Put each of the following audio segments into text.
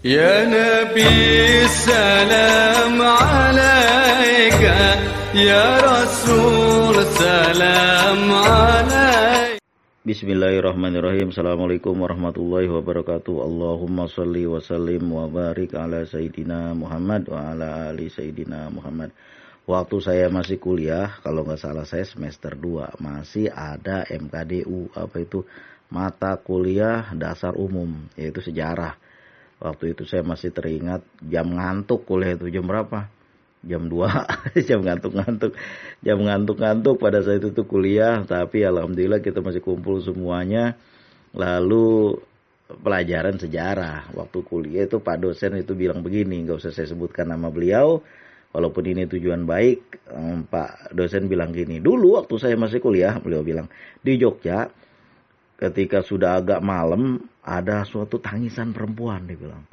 Ya Nabi salam alaika, ya Rasul salam alaika. Bismillahirrahmanirrahim. Assalamualaikum warahmatullahi wabarakatuh. Allahumma salli wa sallim wa barik ala Sayyidina Muhammad wa ala ali Sayyidina Muhammad. Waktu saya masih kuliah, kalau nggak salah saya semester 2, masih ada MKDU, apa itu, mata kuliah dasar umum, yaitu sejarah. Waktu itu saya masih teringat jam ngantuk kuliah itu jam berapa? Jam 2, jam ngantuk-ngantuk. Jam ngantuk-ngantuk pada saat itu tuh kuliah, tapi alhamdulillah kita masih kumpul semuanya. Lalu pelajaran sejarah. Waktu kuliah itu Pak dosen itu bilang begini, nggak usah saya sebutkan nama beliau. Walaupun ini tujuan baik, Pak dosen bilang gini, dulu waktu saya masih kuliah, beliau bilang, di Jogja ketika sudah agak malam ada suatu tangisan perempuan, dia bilang.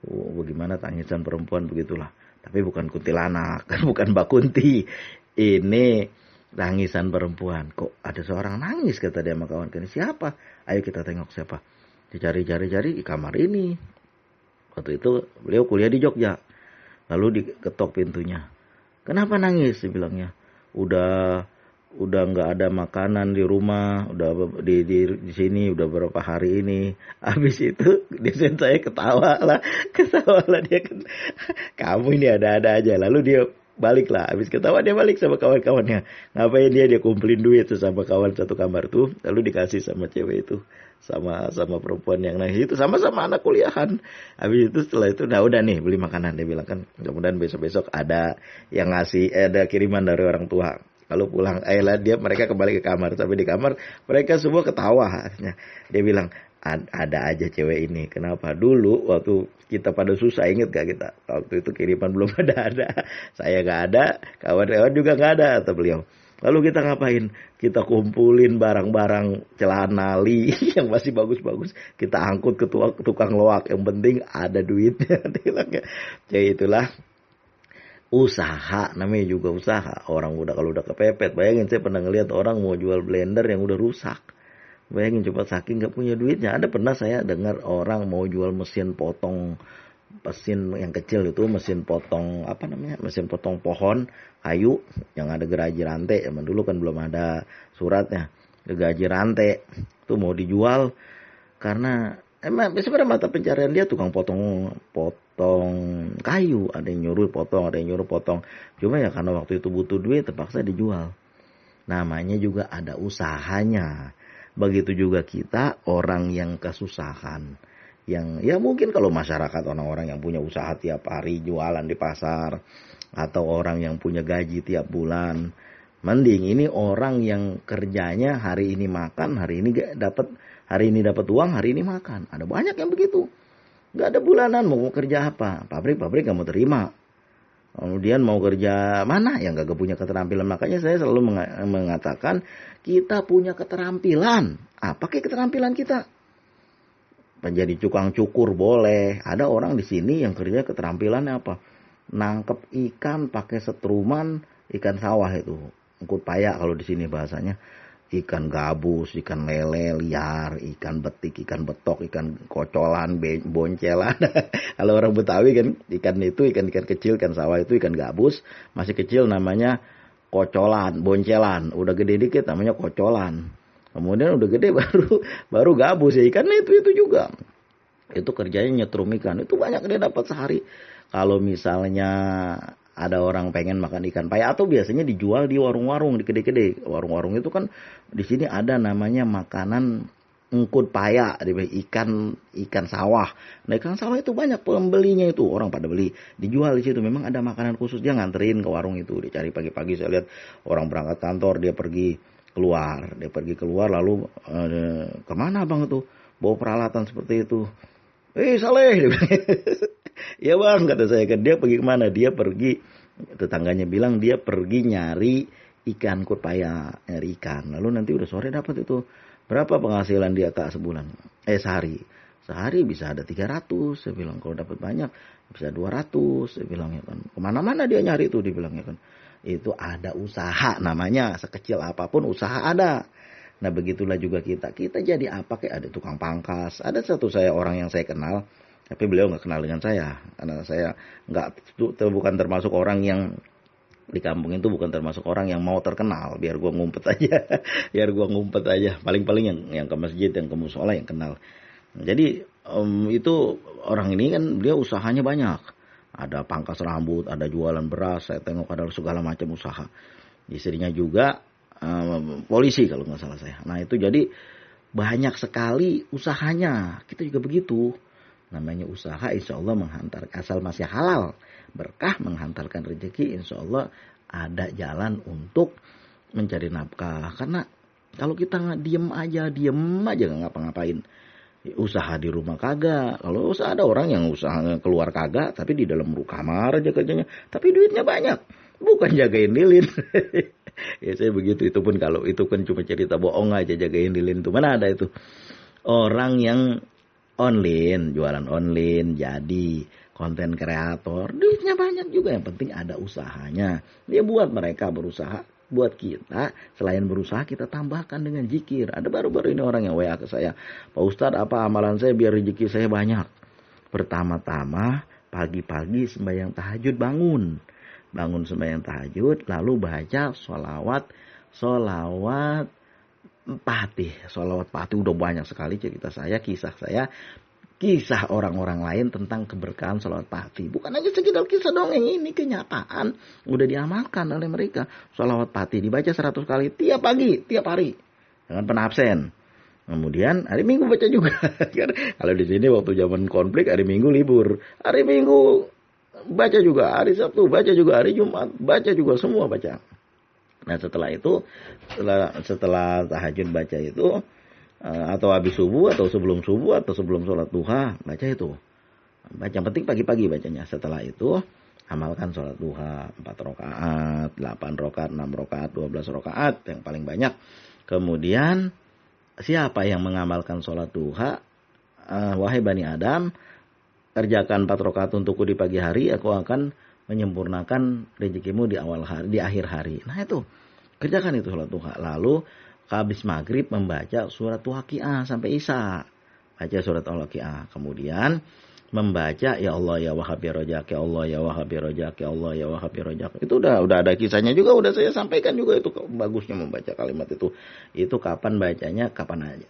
Oh, bagaimana tangisan perempuan begitulah. Tapi bukan kuntilanak, kan bukan Mbak Kunti. Ini tangisan perempuan. Kok ada seorang nangis, kata dia sama kawan-kawan. Siapa? Ayo kita tengok siapa. Dicari-cari di kamar ini. Waktu itu beliau kuliah di Jogja. Lalu diketok pintunya. Kenapa nangis? Dia bilangnya. Udah nggak ada makanan di rumah, udah di sini udah berapa hari ini. Habis itu dosen saya ketawa lah dia kan, kamu ini ada-ada aja. Lalu dia balik lah, habis ketawa dia balik sama kawan-kawannya. Ngapain dia kumpulin duit tuh sama kawan satu kamar tuh, lalu dikasih sama cewek itu, sama perempuan yang nangis itu, sama-sama anak kuliahan. Habis itu setelah itu udah nih beli makanan, dia bilang kan, kemudian besok-besok ada yang ngasih, ada kiriman dari orang tua. Kalau pulang, mereka kembali ke kamar. Tapi di kamar mereka semua ketawa. Dia bilang, ada aja cewek ini. Kenapa? Dulu waktu kita pada susah, inget gak kita? Waktu itu kiriman belum ada. Saya gak ada, kawan-kawan juga gak ada, kata beliau. Lalu kita ngapain? Kita kumpulin barang-barang celana li yang masih bagus-bagus. Kita angkut ke tukang loak. Yang penting ada duitnya. Jadi itulah usaha, namanya juga usaha. Orang kalau udah kepepet, bayangin saya pernah ngeliat orang mau jual blender yang udah rusak. Bayangin coba, saking nggak punya duitnya. Ada pernah saya dengar orang mau jual mesin yang kecil itu, mesin potong mesin potong pohon kayu yang ada geraji rantai. Zaman dulu kan belum ada suratnya, geraji rantai itu mau dijual karena sebenarnya mata pencarian dia tukang potong kayu, ada yang nyuruh potong. Cuma ya karena waktu itu butuh duit, terpaksa dijual. Namanya juga ada usahanya. Begitu juga kita, orang yang kesusahan, yang ya mungkin kalau masyarakat, orang-orang yang punya usaha tiap hari jualan di pasar, atau orang yang punya gaji tiap bulan, mending ini orang yang kerjanya hari ini makan, hari ini dapat uang, hari ini makan. Ada banyak yang begitu. Gak ada bulanan, mau kerja apa? Pabrik gak mau terima. Kemudian mau kerja mana? Yang gak punya keterampilan. Makanya saya selalu mengatakan, kita punya keterampilan. Apa kayak keterampilan kita? Menjadi tukang cukur boleh. Ada orang di sini yang kerja keterampilannya apa? Nangkep ikan pakai setruman, ikan sawah itu. Ungkut payak kalau di sini bahasanya. Ikan gabus, ikan lele liar, ikan betik, ikan betok, ikan kocolan, boncelan. Kalau orang Betawi kan ikan kecil, ikan sawah itu ikan gabus, masih kecil namanya kocolan, boncelan. Udah gede dikit namanya kocolan. Kemudian udah gede baru gabus ya, ikan itu juga. Itu kerjanya nyetrum ikan. Itu banyak dia dapat sehari. Kalau misalnya ada orang pengen makan ikan paya, atau biasanya dijual di warung-warung, di gede-gede. Warung-warung itu kan di sini ada namanya makanan engkut paya, ikan sawah. Nah, ikan sawah itu banyak pembelinya itu, orang pada beli, dijual di situ. Memang ada makanan khusus, dia nganterin ke warung itu, dicari pagi-pagi. Saya lihat orang berangkat kantor, dia pergi keluar lalu kemana bang itu? Bawa peralatan seperti itu. Saleh. Ya bang, kata saya kan, dia pergi kemana? Dia pergi, tetangganya bilang dia pergi nyari ikan kutpaya, nyari ikan. Lalu nanti udah sore dapat itu. Berapa penghasilan dia kak sebulan? Sehari. Sehari bisa ada 300. Saya bilang kalau dapat banyak bisa 200. Saya bilang ya kan. Kemana-mana dia nyari itu, dibilangnya kan. Itu ada usaha namanya, sekecil apapun usaha ada. Nah begitulah juga kita jadi apa, kayak ada tukang pangkas. Ada orang yang saya kenal, Tapi beliau nggak kenal dengan saya, karena saya bukan termasuk orang yang di kampung itu, bukan termasuk orang yang mau terkenal. Biar gua ngumpet aja, biar gua ngumpet aja. Paling-paling yang ke masjid, yang ke musola yang kenal. Jadi itu orang ini kan dia usahanya banyak. Ada pangkas rambut, ada jualan beras, saya tengok ada segala macam usaha. Istrinya juga polisi kalau nggak salah saya. Nah itu jadi banyak sekali usahanya. Kita juga begitu. Namanya usaha insya Allah menghantar, asal masih halal, berkah menghantarkan rezeki, insya Allah ada jalan untuk mencari nafkah. Karena kalau kita nggak diem aja nggak ngapa-ngapain. Usaha di rumah kagak. Kalau usaha ada orang yang usaha keluar kagak, tapi di dalam kamar aja kerjanya. Tapi duitnya banyak. Bukan jagain lilin. Ya saya begitu. Itu pun kalau itu kan cuma cerita bohong aja, jagain lilin itu. Mana ada itu. Orang yang online, jualan online, jadi konten kreator, duitnya banyak juga. Yang penting ada usahanya. Dia buat mereka berusaha, buat kita selain berusaha kita tambahkan dengan zikir. Ada baru-baru ini orang yang WA ke saya, Pak Ustadz apa amalan saya biar rezeki saya banyak? Pertama-tama pagi-pagi sembahyang tahajud, bangun sembahyang tahajud, lalu baca sholawat Fatih. Sholawat Fatih udah banyak sekali cerita saya, kisah orang-orang lain tentang keberkahan sholawat Fatih. Bukan aja sekedar kisah dongeng, ini kenyataan. Udah diamalkan oleh mereka. Sholawat Fatih dibaca 100 kali tiap pagi, tiap hari. Jangan pernah absen. Kemudian hari Minggu baca juga. Kalau di sini waktu zaman konflik hari Minggu libur. Hari Minggu baca juga, hari Sabtu baca juga, hari Jumat baca juga, semua baca. Nah setelah itu, setelah tahajud baca itu, atau habis subuh, atau sebelum subuh, atau sebelum sholat duha, baca itu. Baca, yang penting pagi-pagi bacanya. Setelah itu, amalkan sholat duha, 4 rakaat, 8 rakaat, 6 rakaat, 12 rakaat, yang paling banyak. Kemudian, siapa yang mengamalkan sholat duha, wahai Bani Adam, kerjakan 4 rakaat untukku di pagi hari, aku akan menyempurnakan rezekimu di awal hari, di akhir hari. Nah itu, kerjakan itu sholat duha. Lalu habis maghrib membaca surat Waqiah sampai Isya. Baca surat Al-Waqiah. Kemudian membaca ya Allah ya Wahhab ya Rojak, ya Allah ya Wahhab ya Rojak, ya Allah ya Wahhab ya Rojak. Itu udah ada kisahnya juga, udah saya sampaikan juga itu bagusnya membaca kalimat itu. Itu kapan bacanya? Kapan aja?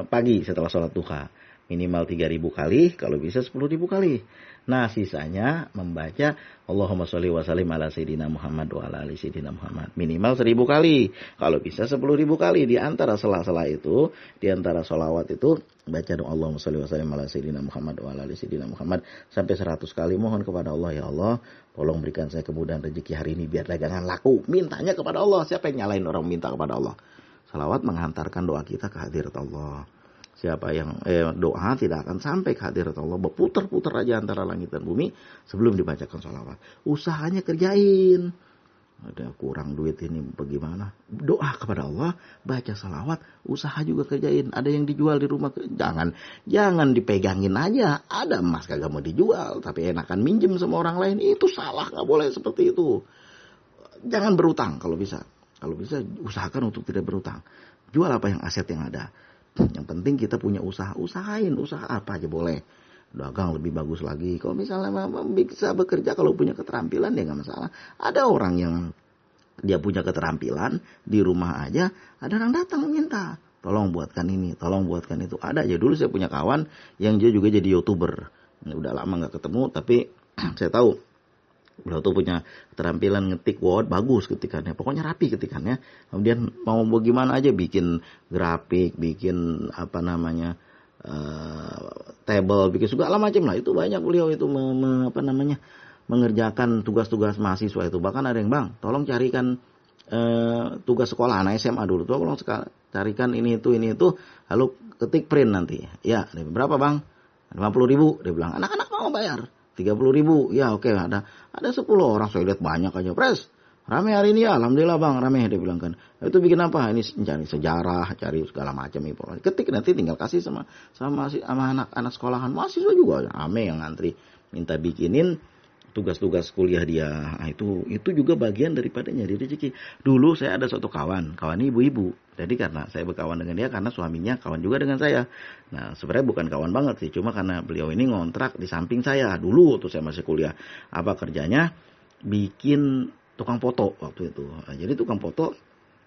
Pagi setelah sholat duha. Minimal 3.000 kali, kalau bisa 10.000 kali. Nah sisanya membaca Allahumma sholli wa sallim ala sayyidina Muhammad wa ala ali sayyidina Muhammad. Minimal 1.000 kali. Kalau bisa 10.000 kali. Di antara sela-sela itu, di antara sholawat itu, baca doa Allahumma sholli wa sallim ala sayyidina Muhammad wa ala ali sayyidina Muhammad. Sampai 100 kali mohon kepada Allah, ya Allah, tolong berikan saya kemudahan rezeki hari ini biar dagangan laku. Mintanya kepada Allah. Siapa yang nyalain orang minta kepada Allah? Salawat menghantarkan doa kita ke hadirat Allah. Siapa yang doa tidak akan sampai ke hadirat Allah, berputar-putar aja antara langit dan bumi sebelum dibacakan sholawat. Usahanya kerjain. Ada kurang duit ini bagaimana? Doa kepada Allah, baca sholawat, usaha juga kerjain. Ada yang dijual di rumah, jangan dipegangin aja. Ada emas kagak mau dijual, tapi enakan minjem sama orang lain. Itu salah, nggak boleh seperti itu. Jangan berutang kalau bisa. Kalau bisa usahakan untuk tidak berutang. Jual apa yang aset yang ada. Yang penting kita punya usaha, usahain, usaha apa aja boleh. Dagang lebih bagus lagi. Kalau misalnya bisa bekerja, kalau punya keterampilan ya nggak masalah. Ada orang yang dia punya keterampilan di rumah aja, ada orang datang minta, tolong buatkan ini, tolong buatkan itu. Ada aja, dulu saya punya kawan yang dia juga jadi YouTuber. Udah lama nggak ketemu, tapi saya tahu beliau tuh punya keterampilan ngetik Word bagus ketikannya, pokoknya rapi ketikannya. Kemudian mau bagaimana aja bikin grafik, bikin table, bikin segala macam lah. Itu banyak beliau itu mengerjakan tugas-tugas mahasiswa itu. Bahkan ada yang, bang, tolong carikan tugas sekolah anak SMA dulu, tolong carikan ini itu, lalu ketik print nanti. Ya, berapa bang? 50.000. Dia bilang, anak-anak mau bayar 30.000. Ya oke, ada 10 orang, saya lihat banyak aja. Pres, rame hari ini ya, alhamdulillah bang, rame. Dia bilang kan, itu bikin apa? Ini cari sejarah, cari segala macam informasi. Ketik nanti tinggal kasih sama anak-anak sekolahan, mahasiswa juga rame yang ngantri minta bikinin tugas-tugas kuliah dia. Nah, itu juga bagian daripada nyari rezeki. Dulu saya ada suatu kawan ini ibu-ibu. Jadi karena saya berkawan dengan dia karena suaminya kawan juga dengan saya. Nah, sebenarnya bukan kawan banget sih, cuma karena beliau ini ngontrak di samping saya. Dulu waktu saya masih kuliah. Apa kerjanya? Bikin tukang foto waktu itu. Nah, jadi tukang foto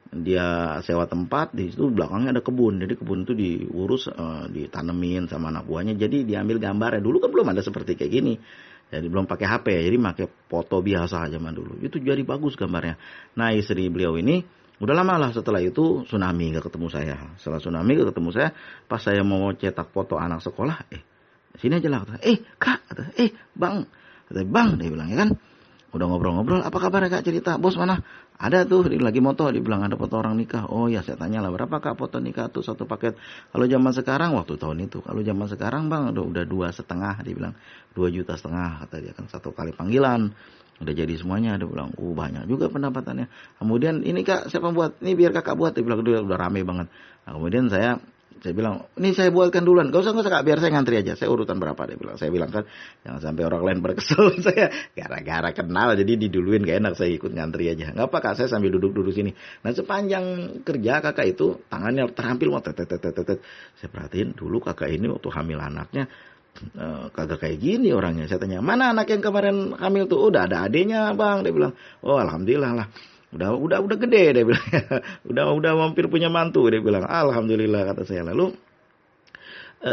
dia sewa tempat, di situ belakangnya ada kebun. Jadi kebun itu diurus, ditanemin sama anak buahnya. Jadi diambil gambarnya. Dulu kan belum ada seperti kayak gini. Jadi belum pakai HP, jadi pakai foto biasa zaman dulu. Itu jadi bagus gambarnya. Nah, istri beliau ini udah lama lah setelah itu tsunami gak ketemu saya. Setelah tsunami gak ketemu saya, pas saya mau cetak foto anak sekolah, sini aja lah. Kak, bang, bang, dia bilang ya kan. Udah ngobrol-ngobrol, apa kabar kak, cerita, bos mana? Ada tuh, dia lagi moto, dia bilang ada foto orang nikah. Oh ya, saya tanya lah, berapa kak foto nikah tuh satu paket? Kalau zaman sekarang, waktu tahun itu, kalau zaman sekarang bang, udah 2,5, dia bilang 2,5 juta, kata dia kan, satu kali panggilan. Udah jadi semuanya, dia bilang, banyak juga pendapatannya. Kemudian, ini kak, siapa buat? Ini biar kakak buat, dia bilang, udah rame banget. Nah, kemudian saya bilang, ini saya buatkan duluan. Gak usah kak, biar saya ngantri aja. Saya urutan berapa, dia bilang. Saya bilang kan, jangan sampai orang lain berkesel. Saya gara-gara kenal, jadi diduluin gak enak, saya ikut ngantri aja. Gak apa kak, saya sambil duduk sini. Nah, sepanjang kerja kakak itu, tangannya terampil, mau tetet. Saya perhatiin dulu kakak ini waktu hamil anaknya, kagak kayak gini orangnya. Saya tanya, mana anak yang kemarin hamil tuh? Udah ada adenya bang, dia bilang. Oh alhamdulillah lah. Udah gede, dia bilang. udah hampir punya mantu, dia bilang. Alhamdulillah, kata saya. Lalu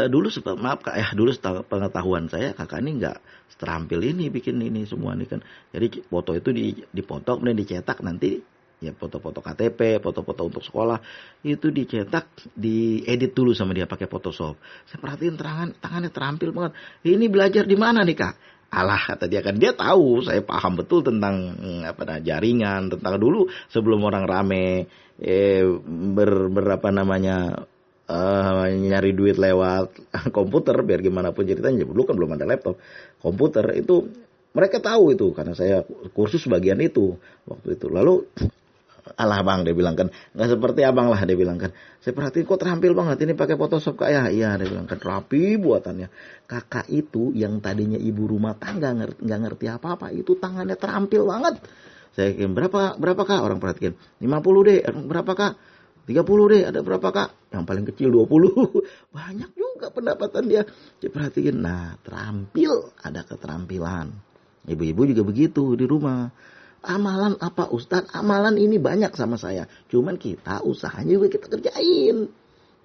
dulu maaf kak ya, dulu pengetahuan saya kakak ini nggak terampil ini bikin ini semua nih kan. Jadi foto itu dipoto kemudian dicetak, nanti ya foto-foto KTP, foto-foto untuk sekolah itu dicetak, diedit dulu sama dia pakai Photoshop. Saya perhatiin tangannya terampil banget. Ini belajar di mana nih kak? Alah, kata dia kan, dia tahu saya paham betul tentang jaringan, tentang dulu sebelum orang rame nyari duit lewat komputer, biar gimana pun ceritanya. Dulu kan belum ada laptop, komputer itu mereka tahu itu karena saya kursus bagian itu waktu itu. Lalu alah bang, dia bilang kan, nggak seperti abang lah, dia bilang kan. Saya perhatiin kok terampil banget ini pakai Photoshop kak ya. Iya, dia bilang kan, rapi buatannya. Kakak itu yang tadinya ibu rumah tangga nggak ngerti apa-apa, itu tangannya terampil banget. Saya kira berapa kak, orang perhatikan 50 deh, berapa kak 30 deh, ada berapa kak, yang paling kecil 20. Banyak juga pendapatan dia. Saya perhatiin, nah terampil, ada keterampilan. Ibu-ibu juga begitu di rumah. Amalan apa Ustadz? Amalan ini banyak sama saya. Cuman kita usahanya juga kita kerjain.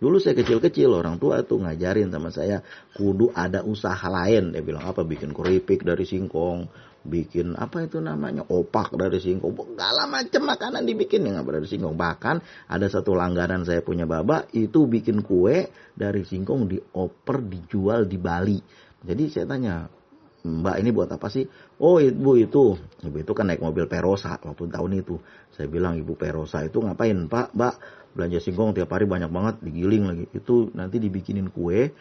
Dulu saya kecil-kecil orang tua tuh ngajarin sama saya. Kudu ada usaha lain. Dia bilang apa? Bikin keripik dari singkong. Bikin apa itu namanya? Opak dari singkong. Segala macam makanan dibikin yang dari singkong. Bahkan ada satu langganan saya punya baba. Itu bikin kue dari singkong dioper dijual di Bali. Jadi saya tanya, Mbak ini buat apa sih? Oh ibu itu kan naik mobil Perosa waktu tahun itu. Saya bilang ibu Perosa itu ngapain pak? Mbak belanja singkong tiap hari banyak banget, digiling lagi. Itu nanti dibikinin kue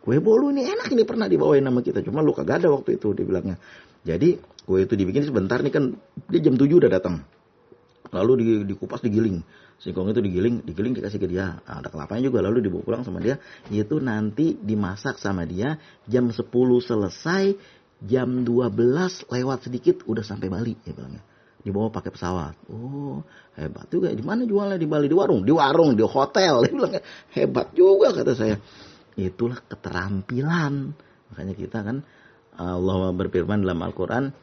bolu ini enak, ini pernah dibawain nama kita. Cuma lu kagak ada waktu itu, dibilangnya. Jadi kue itu dibikin sebentar nih kan, dia jam 7 udah datang. Lalu dikupas, digiling. Singkong itu digiling dikasih ke dia. Nah, ada kelapanya juga, lalu dibawa pulang sama dia. Itu nanti dimasak sama dia, jam 10 selesai, jam 12 lewat sedikit udah sampai Bali, ya bilangnya. Dibawa pakai pesawat. Oh, hebat juga. Di mana jualnya di Bali? Di warung, di hotel. Dia bilangnya hebat juga, kata saya. Itulah keterampilan. Makanya kita kan, Allah berfirman dalam Al-Quran,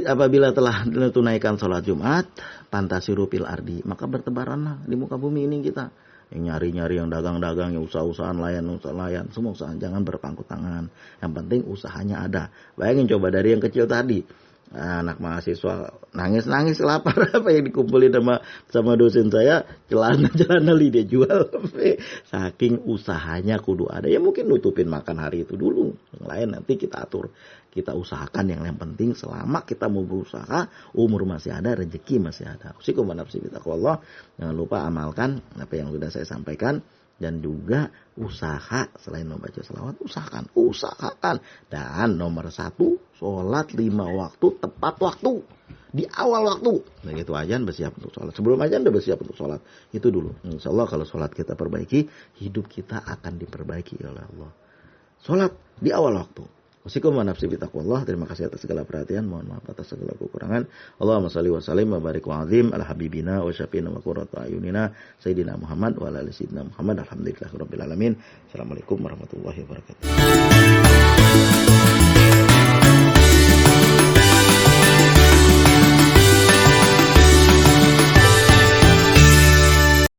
apabila telah tunaikan sholat Jumat, pantasiru fil ardi, maka bertebaranlah di muka bumi ini kita. Yang nyari-nyari, yang dagang-dagang, yang usaha-usahaan, layan, semua usaha. Jangan berpangku tangan. Yang penting usahanya ada. Bayangin coba dari yang kecil tadi. Anak mahasiswa nangis lapar, apa yang dikumpulin sama dosen saya, celana dia jual. Saking usahanya kudu ada. Ya mungkin nutupin makan hari itu dulu. Yang lain nanti kita atur. Kita usahakan yang penting selama kita mau berusaha, umur masih ada, rezeki masih ada. Usikum wa nafsi bitaqwallah. Jangan lupa amalkan apa yang sudah saya sampaikan. Dan juga usaha, selain membaca selawat, usahakan. Dan nomor 1, sholat 5 waktu, tepat waktu. Di awal waktu. Nah gitu ajan bersiap untuk sholat. Sebelum ajan udah bersiap untuk sholat. Itu dulu. Insya Allah kalau sholat kita perbaiki, hidup kita akan diperbaiki oleh Allah. Sholat di awal waktu. Usikum wa nafsi bitaqwallah. Terima kasih atas segala perhatian. Mohon maaf atas segala kekurangan. Allahumma shalli wa sallim wa barik wa azim ala habibina wa syafiina wa qurratu ayunina sayyidina Muhammad wa ala ali sayyidina Muhammad. Alhamdulillahirabbil alamin. Assalamualaikum warahmatullahi wabarakatuh.